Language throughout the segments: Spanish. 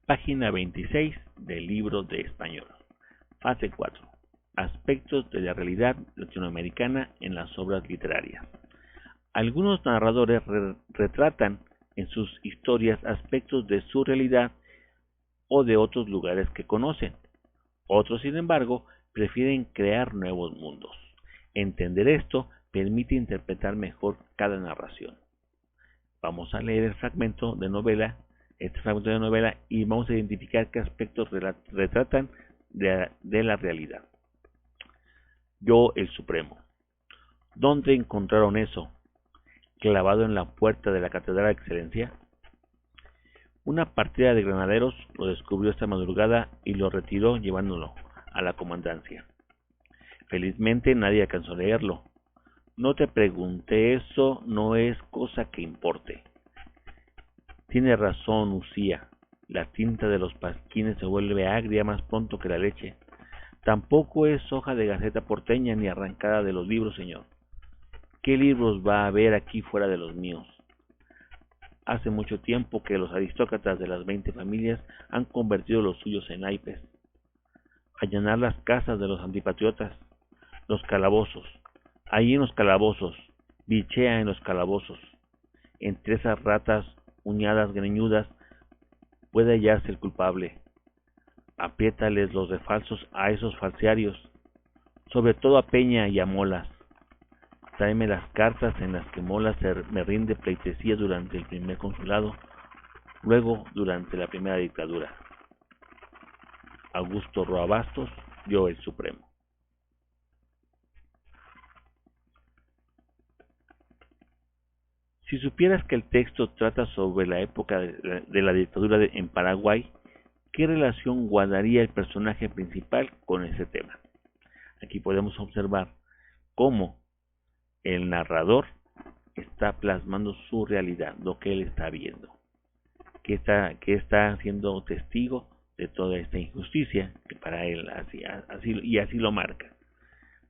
Página 26 del libro de español. Fase 4. Aspectos de la realidad latinoamericana en las obras literarias. Algunos narradores retratan en sus historias aspectos de su realidad o de otros lugares que conocen. Otros, sin embargo, prefieren crear nuevos mundos. Entender esto permite interpretar mejor cada narración. Vamos a leer este fragmento de novela, y vamos a identificar qué aspectos retratan de la realidad. Yo, el Supremo. ¿Dónde encontraron eso? ¿Clavado en la puerta de la Catedral de Excelencia? Una partida de granaderos lo descubrió esta madrugada y lo retiró llevándolo a la comandancia. Felizmente nadie alcanzó a leerlo. No te pregunté, eso no es cosa que importe. Tiene razón Usía, la tinta de los pasquines se vuelve agria más pronto que la leche. Tampoco es hoja de gaceta porteña ni arrancada de los libros, señor. ¿Qué libros va a haber aquí fuera de los míos? Hace mucho tiempo que los aristócratas de las 20 familias han convertido los suyos en naipes. Allanar las casas de los antipatriotas, los calabozos. Ahí en los calabozos, bichea en los calabozos. Entre esas ratas uñadas greñudas puede hallarse el culpable. Apriétales los refalsos a esos falsearios, sobre todo a Peña y a Molas. Tráeme las cartas en las que Molas me rinde pleitesía durante el primer consulado, luego durante la primera dictadura. Augusto Roa Bastos, Yo, el Supremo. Si supieras que el texto trata sobre la época de la dictadura en Paraguay, ¿qué relación guardaría el personaje principal con ese tema? Aquí podemos observar cómo el narrador está plasmando su realidad, lo que él está viendo, que está siendo testigo de toda esta injusticia, que para él así lo marca.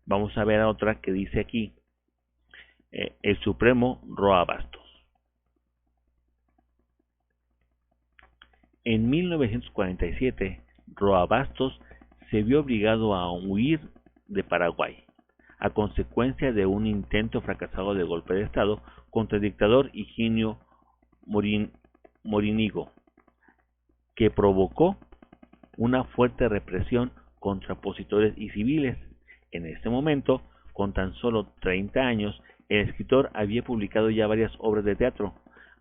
Vamos a ver a otra que dice aquí, el Supremo Roa Bastos. En 1947, Roa Bastos se vio obligado a huir de Paraguay, a consecuencia de un intento fracasado de golpe de Estado contra el dictador Higinio Morínigo, que provocó una fuerte represión contra opositores y civiles. En este momento, con tan solo 30 años, el escritor había publicado ya varias obras de teatro,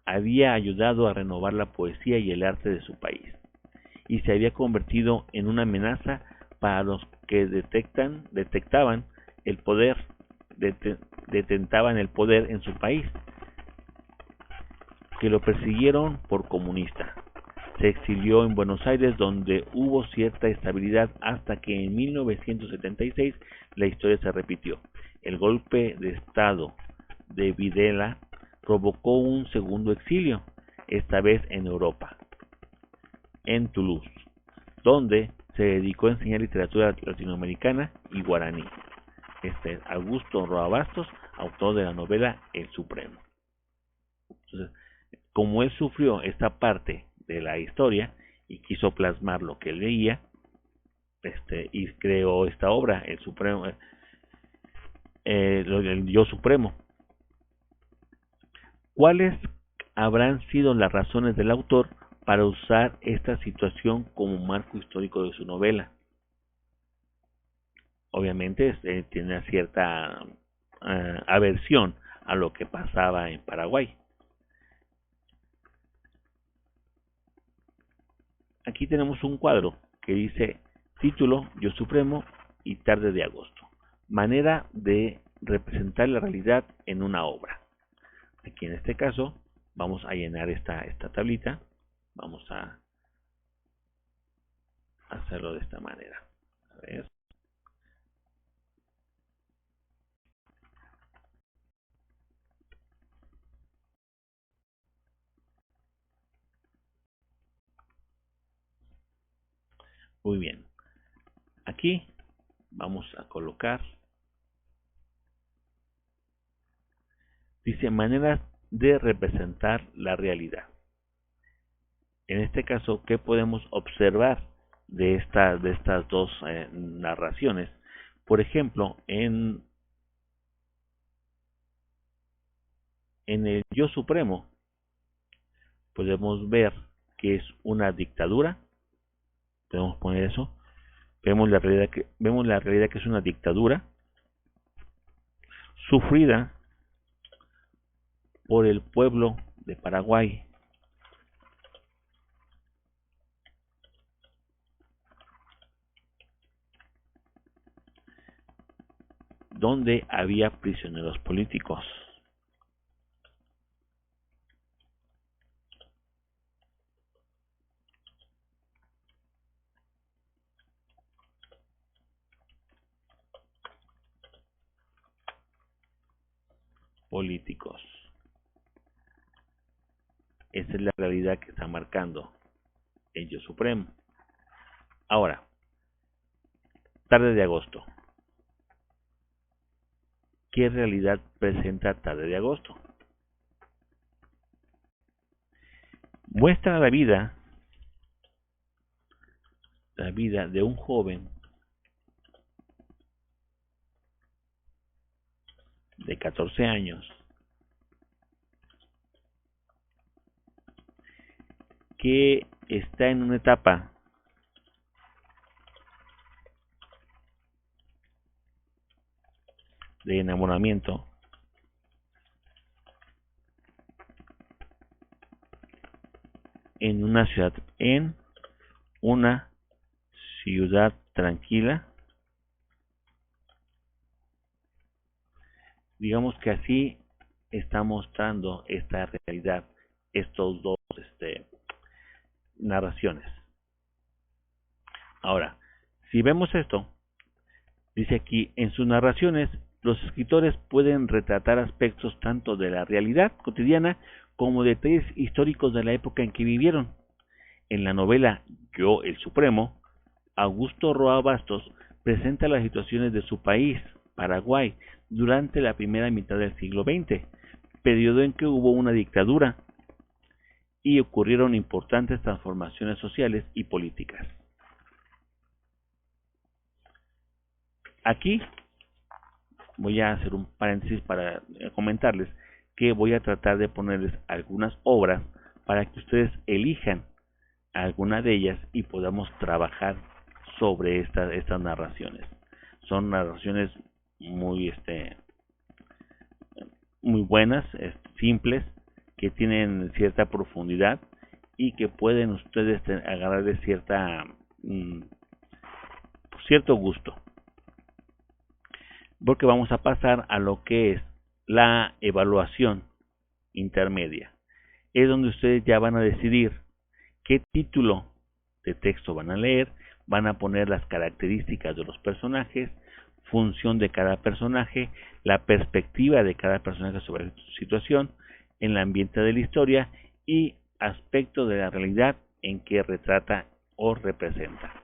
había ayudado a renovar la poesía y el arte de su país, y se había convertido en una amenaza para los que detentaban el poder en su país, que lo persiguieron por comunista. Se exilió en Buenos Aires, donde hubo cierta estabilidad, hasta que en 1976 la historia se repitió. El golpe de Estado de Videla provocó un segundo exilio, esta vez en Europa, en Toulouse, donde se dedicó a enseñar literatura latinoamericana y guaraní. Este es Augusto Roa Bastos, autor de la novela El Supremo. Entonces, como él sufrió esta parte de la historia y quiso plasmar lo que él veía, y creó esta obra, El Supremo, el Yo Supremo. ¿Cuáles habrán sido las razones del autor para usar esta situación como marco histórico de su novela? Obviamente tiene una cierta aversión a lo que pasaba en Paraguay. Aquí tenemos un cuadro que dice título Yo Supremo y Tarde de Agosto. Manera de representar la realidad en una obra. Aquí en este caso vamos a llenar esta tablita. Vamos a hacerlo de esta manera. A ver. Muy bien. Aquí vamos a colocar. Dice maneras de representar la realidad. En este caso, ¿qué podemos observar de estas dos narraciones? Por ejemplo, en el Yo Supremo podemos ver que es una dictadura. Podemos poner eso. Vemos la realidad que es una dictadura sufrida por el pueblo de Paraguay, donde había prisioneros políticos. Esa es la realidad que está marcando el Yo Supremo. Ahora, Tarde de Agosto. ¿Qué realidad presenta Tarde de Agosto? Muestra la vida de un joven de 14 años que está en una etapa de enamoramiento en una ciudad tranquila. Digamos que así está mostrando esta realidad, estos dos narraciones. Ahora, si vemos esto, dice aquí, en sus narraciones, los escritores pueden retratar aspectos tanto de la realidad cotidiana como detalles históricos de la época en que vivieron. En la novela Yo, el Supremo, Augusto Roa Bastos presenta las situaciones de su país, Paraguay, durante la primera mitad del siglo XX, periodo en que hubo una dictadura y ocurrieron importantes transformaciones sociales y políticas. Aquí voy a hacer un paréntesis para comentarles que voy a tratar de ponerles algunas obras para que ustedes elijan alguna de ellas y podamos trabajar sobre estas narraciones. Son narraciones muy buenas, simples, que tienen cierta profundidad y que pueden ustedes agarrar de cierto gusto. Porque vamos a pasar a lo que es la evaluación intermedia. Es donde ustedes ya van a decidir qué título de texto van a leer, van a poner las características de los personajes, función de cada personaje, la perspectiva de cada personaje sobre su situación, el ambiente de la historia y aspecto de la realidad en que retrata o representa.